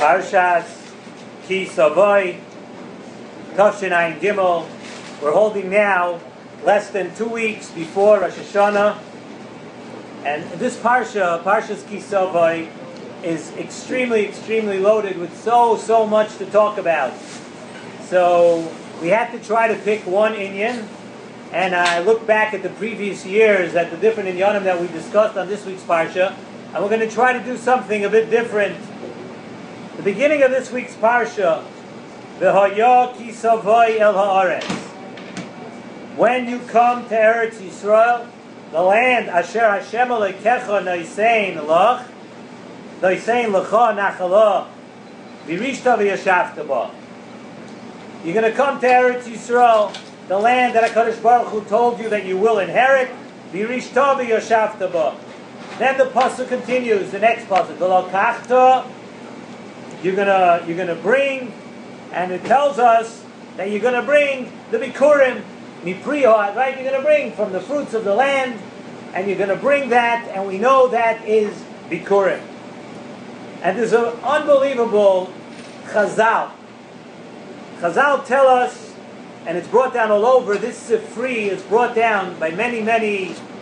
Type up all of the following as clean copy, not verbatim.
Parshas Ki Savoy, Tafshin Ayin Gimel. We're holding now less than 2 weeks before Rosh Hashanah, and this Parshas Ki Savoy, is extremely loaded with so much to talk about. So we had to try to pick one inyan, and I looked back at the previous years at the different inyanim that we discussed on this week's Parsha, and we're going to try to do something a bit different. The beginning of this week's Parsha, V'haya ki savoy el haaretz. When you come to Eretz Yisrael, the land Asher Hashem Elokecha noisein lach, noisein lecha nachala, v'rishta v'yashavta ba. You're going to come to Eretz Yisrael, the land that HaKadosh Baruch Hu told you that you will inherit, v'rishta v'yashavta ba. Then the pasuk continues, the next pasuk, v'lokachta, you're gonna bring, and it tells us that you're gonna bring the bikurim mipriha, right? You're gonna bring from the fruits of the land, and you're gonna bring that, and we know that is bikurim. And there's an unbelievable chazal. Chazal tell us, and it's brought down all over. This Sifri is brought down by many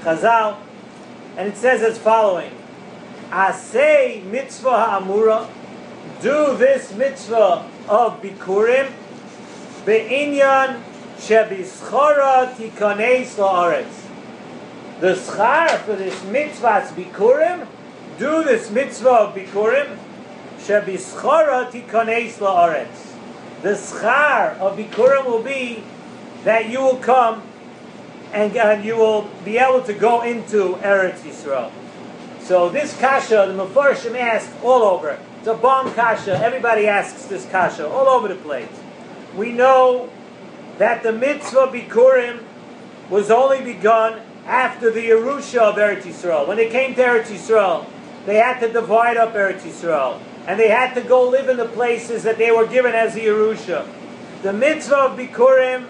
chazal, and it says as following: Asay mitzvah ha'amura. Do this mitzvah of bikurim be'inyan shebischara tikanes la'aretz. The schar for this mitzvah's bikurim, do this mitzvah of bikurim shebischara tikanes la'aretz. The schar of bikurim will be that you will come and you will be able to go into Eretz Yisrael. So this kasha, the Mefarshim asked all over. It's a bomb kasha. Everybody asks this kasha all over the place. We know that the mitzvah bikurim was only begun after the Yerusha of Eretz Yisrael. When they came to Eretz Yisrael, they had to divide up Eretz Yisrael, and they had to go live in the places that they were given as the Yerusha. The mitzvah of bikurim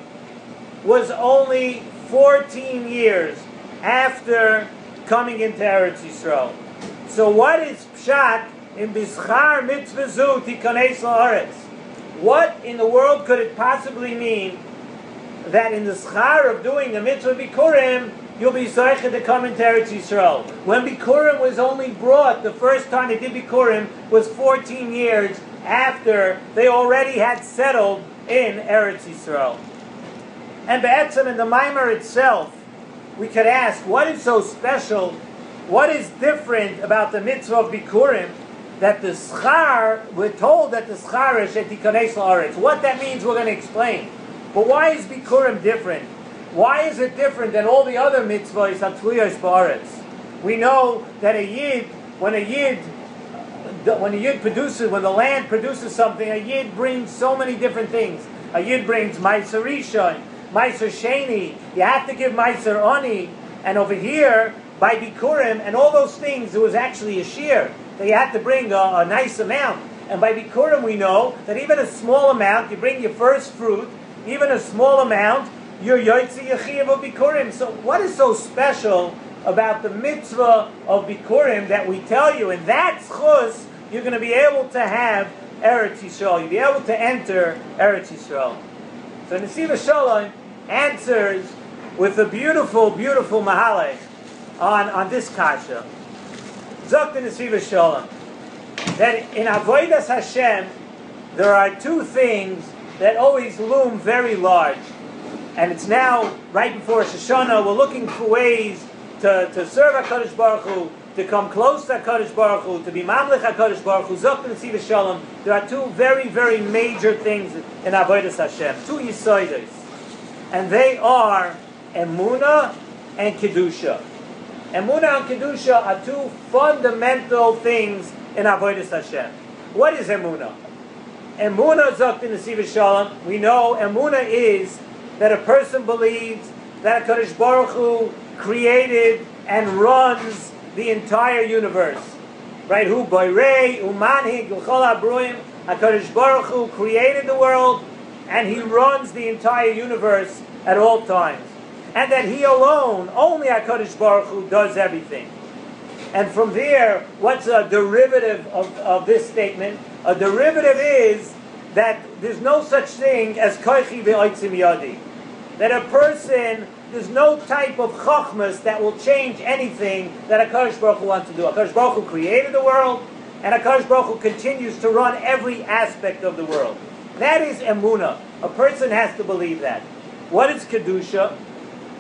was only 14 years after coming into Eretz Yisrael. So what is pshat in bischar mitzvah zu tikanes la'aretz? What in the world could it possibly mean that in the schar of doing the mitzvah bikurim you'll be zocheh to come into Eretz Yisrael? When bikurim was only brought, the first time they did bikurim was 14 years after they already had settled in Eretz Yisrael. And be'etzem in the Maimer itself, we could ask, what is so special, what is different about the mitzvah of bikurim, that the schar, we're told that the schar is shetikanes la'aretz. What that means we're going to explain. But why is bikurim different? Why is it different than all the other mitzvahs hatzliyos ba'aretz? We know that when the land produces something, a yid brings so many different things. A yid brings ma'aser rishon, ma'aser sheni. You have to give ma'aser ani. And over here, by bikurim and all those things, it was actually a shear. They had to bring a nice amount. And by bikurim we know that even a small amount, you bring your first fruit, even a small amount, you're yotzi yechiv of bikurim. So what is so special about the mitzvah of bikurim that we tell you, in that schus, you're going to be able to have Eretz Yisrael. You'll be able to enter Eretz Yisrael. So Nesiv Shalom answers with a beautiful mahalech on this kasha. Zok the Nesiv Shalom that in Avodas Hashem there are two things that always loom very large, and it's now right before Rosh Hashanah. We're looking for ways to serve HaKadosh Baruch Hu, to come close to HaKadosh Baruch Hu, to be mamlech HaKadosh Baruch Hu. Zok the Nesiv Shalom. There are two very major things in Avodas Hashem, two yisodos, and they are Emunah and Kedusha. Emunah and Kedusha are two fundamental things in Avodas Hashem. What is Emunah? Emunah, Zok the Nesiv Shalom, we know Emunah is that a person believes that HaKadosh Baruch Hu created and runs the entire universe. Right? Hu boirei, hu manhig, l'chol habruim. HaKadosh Baruch Hu created the world, and He runs the entire universe at all times. And that He alone, only HaKadosh Baruch Hu, does everything. And from there, what's a derivative of this statement? A derivative is that there's no such thing as koichi ve'oitzim yadi. That a person, there's no type of chachmas that will change anything that HaKadosh Baruch Hu wants to do. HaKadosh Baruch Hu created the world, and HaKadosh Baruch Hu continues to run every aspect of the world. That is emunah. A person has to believe that. What is kedusha?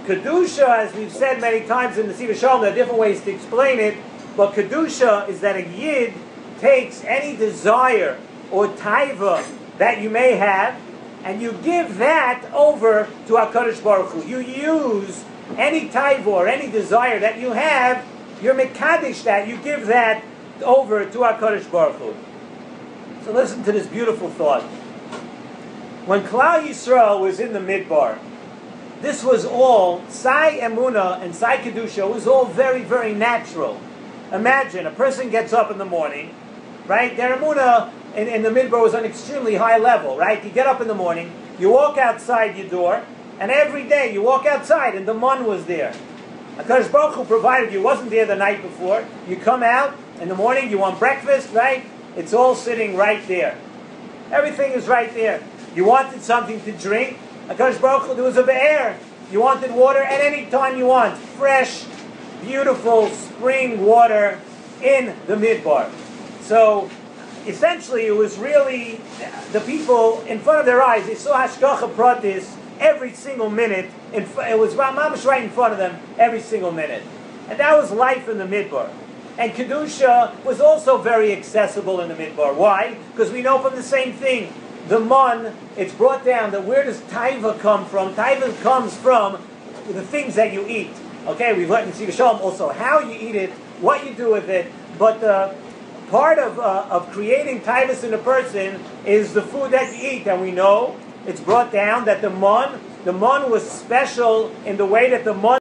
Kedusha, as we've said many times in the Siva Shalom, there are different ways to explain it, but kedusha is that a yid takes any desire or taiva that you may have, and you give that over to HaKadosh Baruch Hu. You use any taiva or any desire that you have, you're mekadesh that, you give that over to HaKadosh Baruch Hu. So listen to this beautiful thought. When Klal Yisrael was in the Midbar, this was all, Sai Emunah and Sai Kedusha was all very, very natural. Imagine, a person gets up in the morning, right? Their Emunah in the Midbar was on an extremely high level, right? You get up in the morning, you walk outside your door, and every day you walk outside and the mun was there. HaKadosh Baruch Hu provided you, wasn't there the night before. You come out in the morning, you want breakfast, right? It's all sitting right there. Everything is right there. You wanted something to drink, HaKadosh Baruch Hu, there was a be'er. You wanted water at any time you want. Fresh, beautiful spring water in the Midbar. So, essentially, it was really the people in front of their eyes. They saw Hashgacha Pratis every single minute. It was mamash right in front of them every single minute. And that was life in the Midbar. And Kedusha was also very accessible in the Midbar. Why? Because we know from the same thing. The mun, it's brought down that where does taiva come from? Taiva comes from the things that you eat. Okay, we've learned in Siva Shalom also how you eat it, what you do with it. But part of creating taivas in a person is the food that you eat. And we know it's brought down that the mun was special in the way that the mun